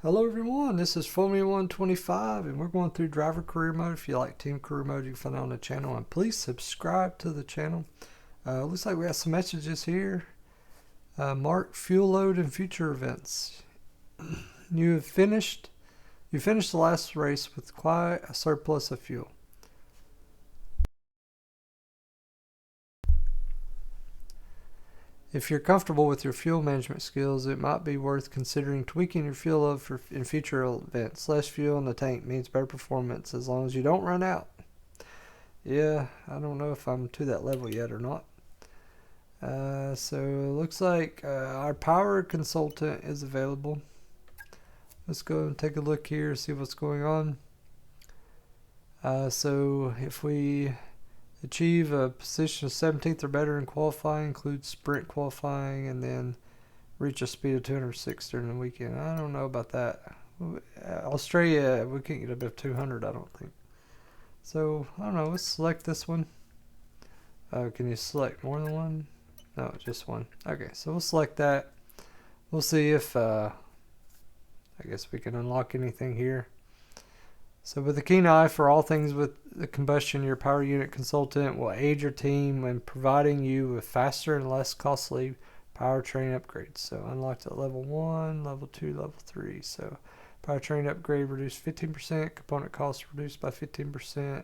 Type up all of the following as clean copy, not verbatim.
Hello everyone, this is FormulaOne 25 and we're going through driver career mode. If you like team career mode, you can find it on the channel, and please subscribe to the channel. Looks like we have some messages here. Mark fuel load and future events. You finished the last race with quite a surplus of fuel. If you're comfortable with your fuel management skills, it might be worth considering tweaking your fuel load in future events. Less fuel in the tank means better performance as long as you don't run out. Yeah, I don't know if I'm to that level yet or not. So it looks like our power consultant is available. Let's go and take a look here, see what's going on. So if we achieve a position of 17th or better in qualifying, includes sprint qualifying, and then reach a speed of 206 during the weekend. I don't know about that. Australia, we can't get above 200, I don't think. So, I don't know, let's select this one. Can you select more than one? No, just one. Okay, so we'll select that. We'll see if, I guess we can unlock anything here. So with a keen eye for all things with the combustion, your power unit consultant will aid your team when providing you with faster and less costly powertrain upgrades. So unlocked at level 1, level 2, level 3. So powertrain upgrade reduced 15%, component cost reduced by 15%,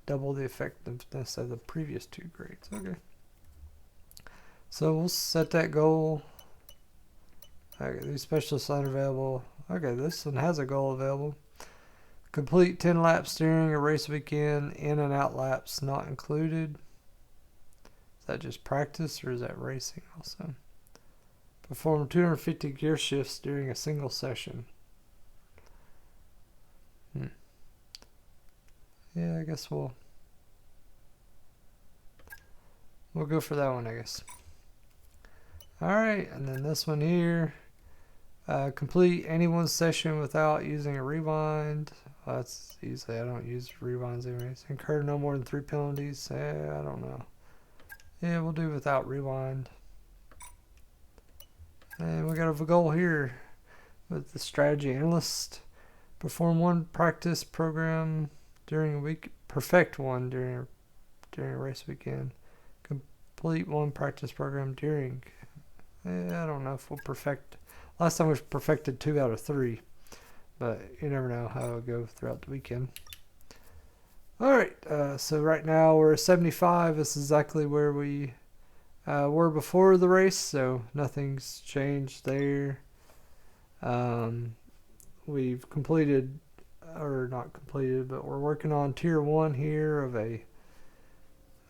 double the effectiveness of the previous 2 grades. Okay. So we'll set that goal. Okay, these specialists aren't available. Okay, this one has a goal available. Complete 10 laps during a race weekend, in and out laps not included. Is that just practice or is that racing also? Perform 250 gear shifts during a single session. Yeah, I guess we'll go for that one, I guess. Alright, and then this one here. Complete any one session without using a rewind. That's easy. I don't use rewinds anyways. Incur no more than 3 penalties. I don't know. Yeah, we'll do without rewind. And we got a goal here with the strategy analyst. Perform one practice program during a week. Perfect one during a race weekend. Complete one practice program during. I don't know if we'll perfect. Last time we perfected 2 out of 3, but you never know how it'll go throughout the weekend. Alright, so right now we're at 75. This is exactly where we were before the race, so nothing's changed there. We've completed, or not completed, but we're working on tier 1 here of a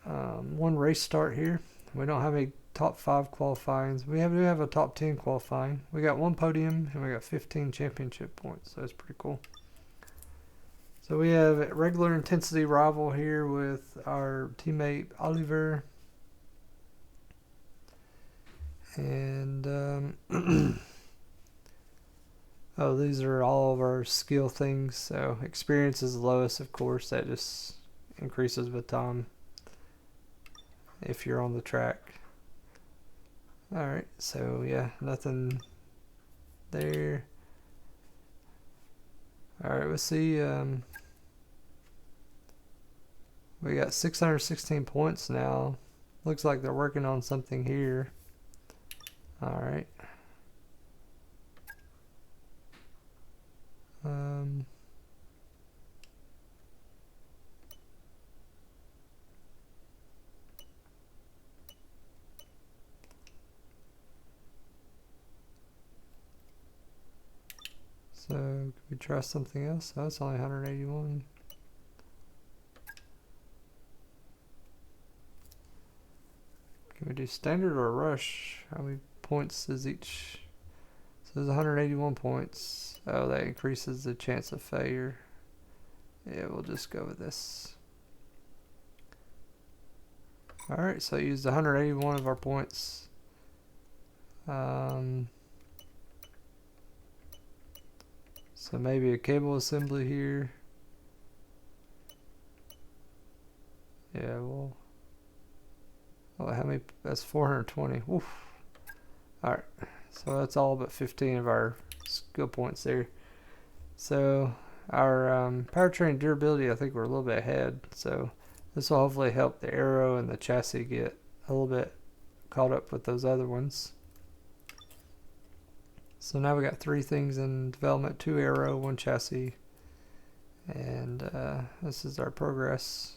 1 race start here. We don't have any top 5 qualifying. We have a top 10 qualifying. We got 1 podium and we got 15 championship points. So that's pretty cool. So we have a regular intensity rival here with our teammate Oliver. And oh, these are all of our skill things. So experience is the lowest, of course. That just increases with time if you're on the track. Alright, so yeah, nothing there. Alright, let's see. We got 616 points now. Looks like they're working on something here. Alright. So, can we try something else? Oh, it's only 181. Can we do standard or rush? How many points is each? So there's 181 points. Oh, that increases the chance of failure. Yeah, we'll just go with this. Alright, so I used 181 of our points. So maybe a cable assembly here. Yeah, well, oh, how many? That's 420. Oof. All right, so that's all but 15 of our skill points there. So our powertrain durability, I think we're a little bit ahead. So this will hopefully help the aero and the chassis get a little bit caught up with those other ones. So now we got 3 things in development: 2 aero, 1 chassis, and this is our progress.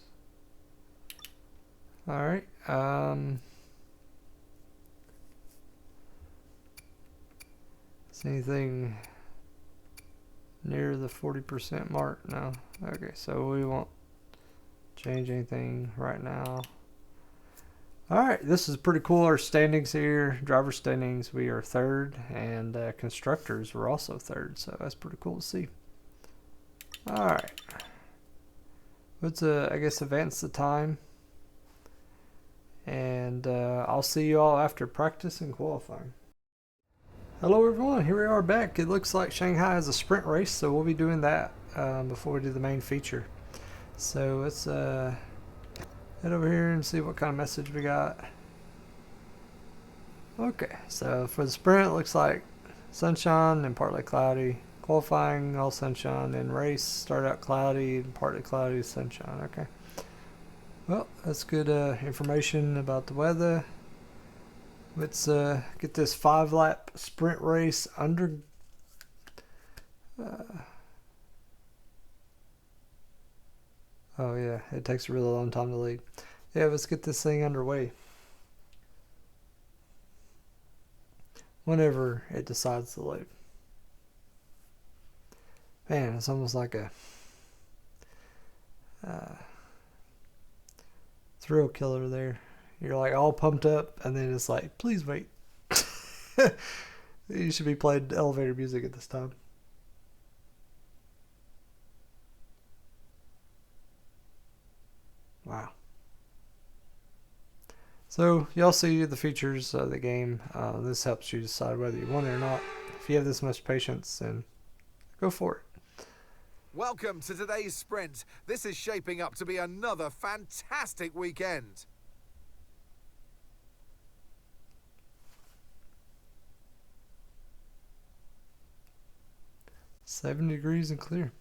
All right. Is anything near the 40% mark? No. Okay, so we won't change anything right now. Alright, this is pretty cool. Our standings here, driver standings, we are 3rd, and constructors were also 3rd, so that's pretty cool to see. Alright, let's I guess advance the time, and I'll see you all after practice and qualifying. Hello everyone, here we are back. It looks like Shanghai is a sprint race, so we'll be doing that before we do the main feature. So let's head over here and see what kind of message we got. Okay, so for the sprint, it looks like sunshine and partly cloudy. Qualifying, all sunshine. Then race, start out cloudy and partly cloudy, sunshine. Okay. Well, that's good information about the weather. Let's get this 5-lap sprint race under. Oh yeah, it takes a really long time to lead. Yeah, let's get this thing underway. Whenever it decides to load. Man, it's almost like a thrill killer there. You're like all pumped up, and then it's like, please wait. You should be playing elevator music at this time. Wow. So y'all see the features of the game. This helps you decide whether you want it or not. If you have this much patience, then go for it. Welcome to today's sprint. This is shaping up to be another fantastic weekend. $7 degrees and clear.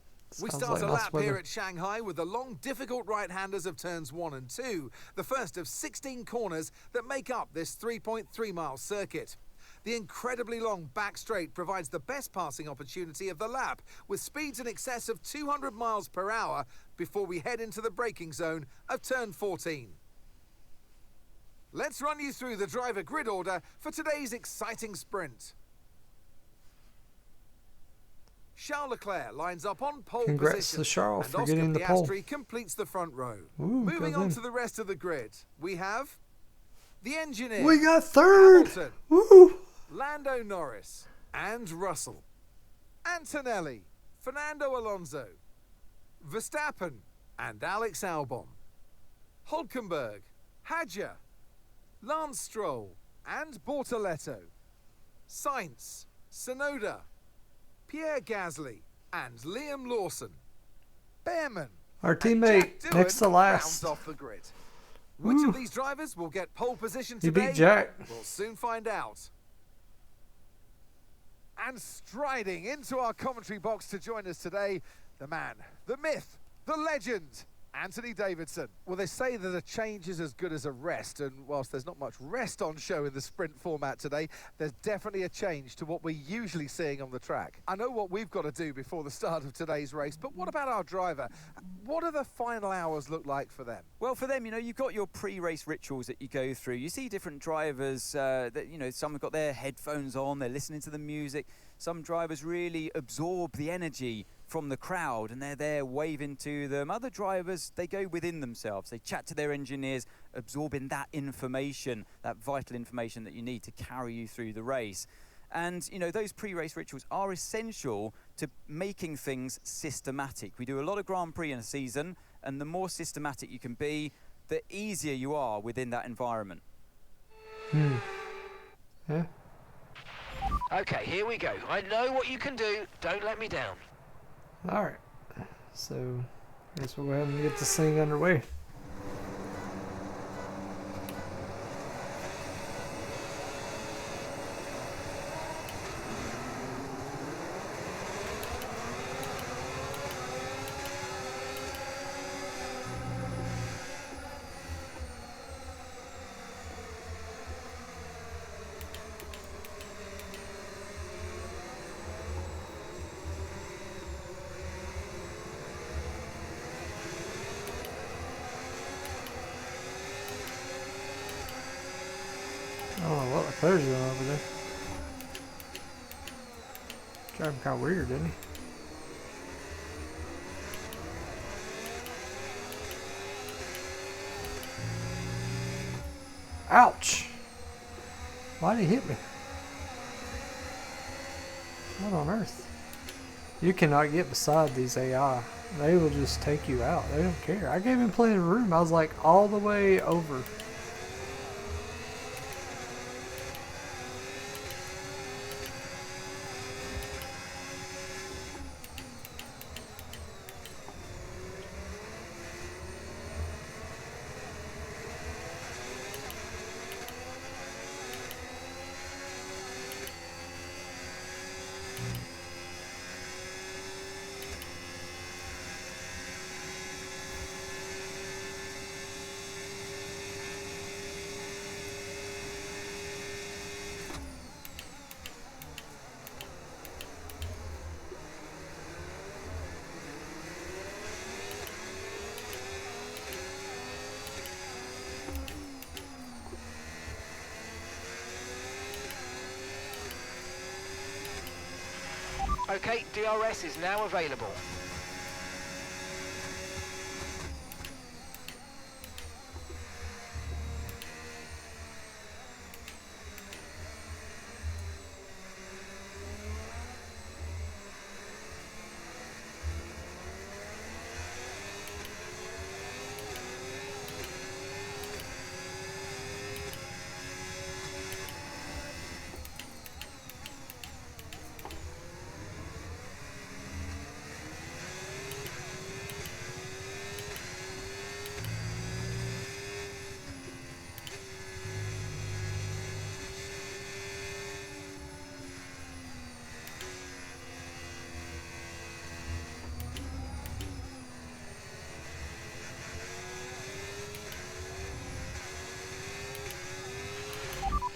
We Sounds start like a nice lap weather. here at Shanghai with the long, difficult right-handers of turns 1 and 2, the first of 16 corners that make up this 3.3-mile circuit. The incredibly long back straight provides the best passing opportunity of the lap, with speeds in excess of 200 miles per hour before we head into the braking zone of turn 14. Let's run you through the driver grid order for today's exciting sprint. Charles Leclerc lines up on pole Congrats position, to Charles and for Oscar getting the pole. Piastri completes the front row. Ooh, Moving on goes to in. the rest of the grid, we have the engineer, We got 3rd. Hamilton, Woo! Lando Norris, and Russell, Antonelli, Fernando Alonso, Verstappen, and Alex Albon, Hülkenberg, Hadjar, Lance Stroll, and Bortoletto, Sainz, Tsunoda, Pierre Gasly, and Liam Lawson, Behrman, Our and teammate Jack next to Doohan last. rounds off the grid. Which Woo. of these drivers will get pole position He today? beat Jack. We'll soon find out. And striding into our commentary box to join us today, the man, the myth, the legend, Anthony Davidson. Well, they say that a change is as good as a rest, and whilst there's not much rest on show in the sprint format today, there's definitely a change to what we're usually seeing on the track. I know what we've got to do before the start of today's race, but what about our driver? What do the final hours look like for them? Well, for them, you've got your pre-race rituals that you go through. You see different drivers that, some have got their headphones on, they're listening to the music. Some drivers really absorb the energy from the crowd and they're there waving to them. Other drivers, they go within themselves. They chat to their engineers, absorbing that information, that vital information that you need to carry you through the race. And, those pre-race rituals are essential to making things systematic. We do a lot of Grand Prix in a season, and the more systematic you can be, the easier you are within that environment. Yeah. Okay, here we go. I know what you can do. Don't let me down. Alright. So, I guess we'll go ahead and get this thing underway. I don't know what Leclerc's doing over there. Driving kind of weird, didn't he? Ouch! Why did he hit me? What on earth? You cannot get beside these AI. They will just take you out. They don't care. I gave him plenty of room. I was like all the way over. Okay, DRS is now available.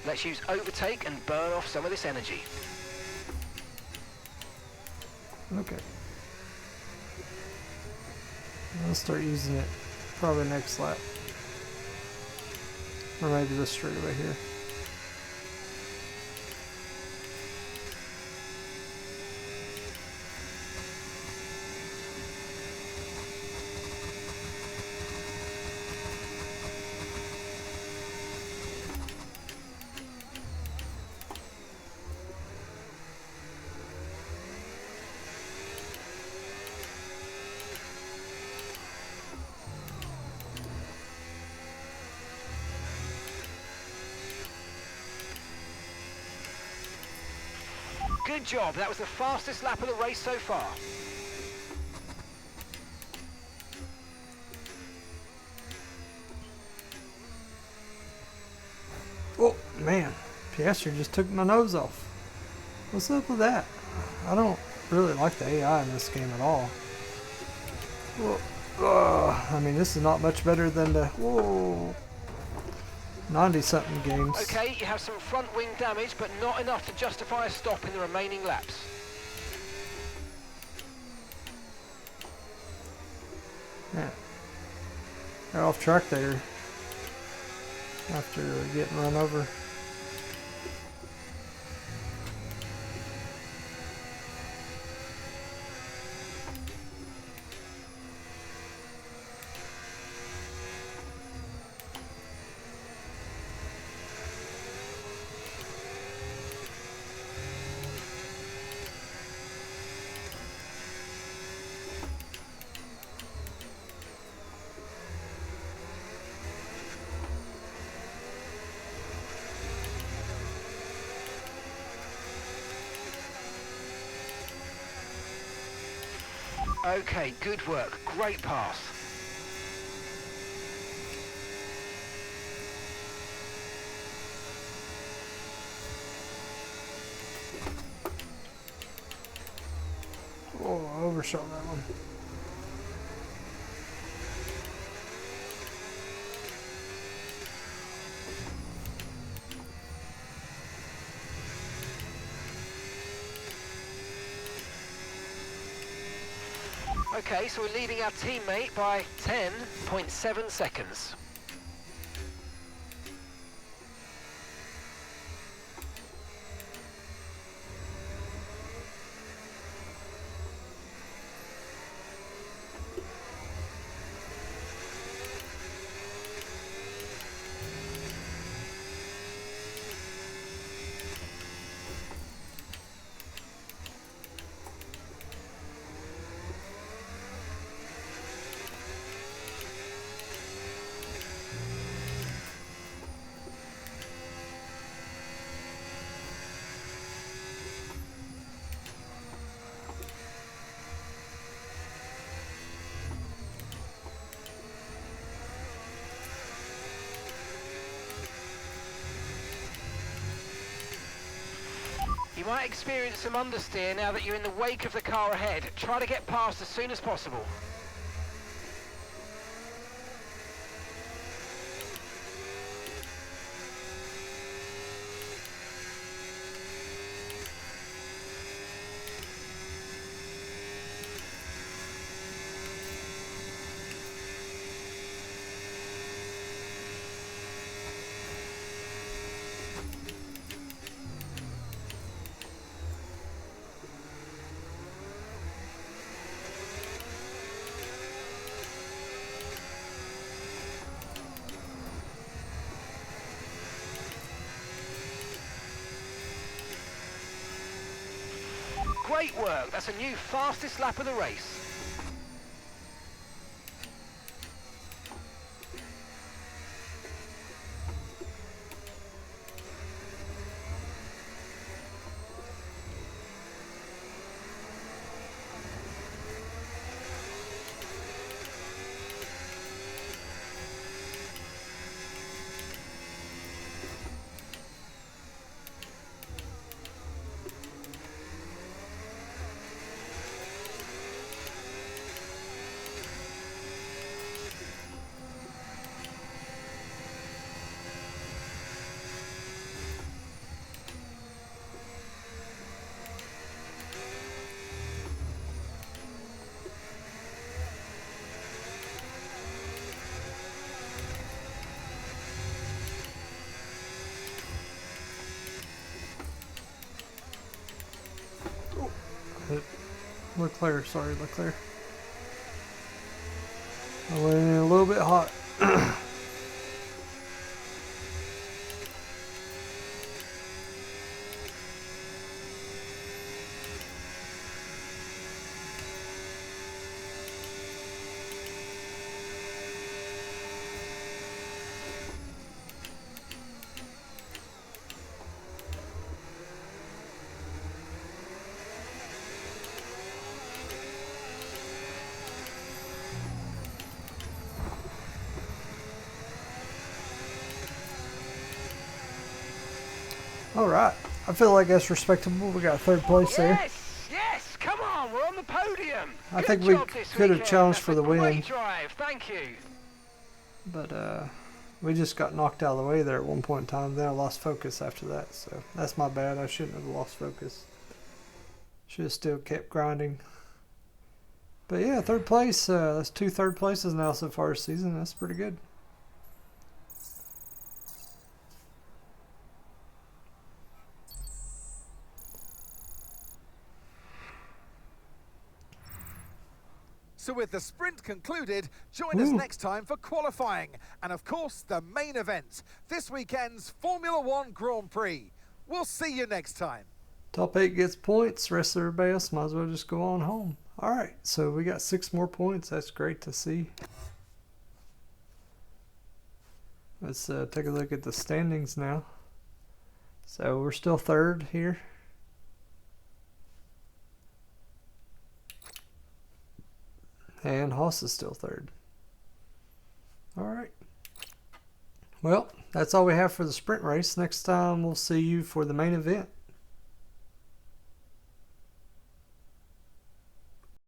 Let's use overtake and burn off some of this energy. Okay. I'll start using it probably next lap. Or maybe this straightaway here. Good job, that was the fastest lap of the race so far. Oh, man. Piastri just took my nose off. What's up with that? I don't really like the AI in this game at all. Well, I mean, this is not much better than the 90-something games. Okay, you have some front wing damage, but not enough to justify a stop in the remaining laps. Yeah. They're off track there after getting run over. Okay, good work. Great pass. Oh, I overshot that one. Okay, so we're leading our teammate by 10.7 seconds. might experience some understeer now that you're in the wake of the car ahead. Try to get past as soon as possible. Great work, that's a new fastest lap of the race. Leclerc, sorry, Leclerc. I went in a little bit hot. All right, I feel like that's respectable. We got third place there. Yes, yes, come on, we're on the podium. I think we could have challenged for the win. Great drive, thank you. But we just got knocked out of the way there at one point in time. Then I lost focus after that, so that's my bad. I shouldn't have lost focus. Should have still kept grinding. But yeah, third place. That's 2 third places now so far this season. That's pretty good. So with the sprint concluded, join us next time for qualifying and of course the main event, this weekend's Formula One Grand Prix. We'll see you next time. Top 8 gets points. Rest of everybody else might as well just go on home. All right, so we got 6 more points. That's great to see. Let's take a look at the standings now. So we're still third here. And Haas is still third. All right. Well, that's all we have for the sprint race. Next time we'll see you for the main event.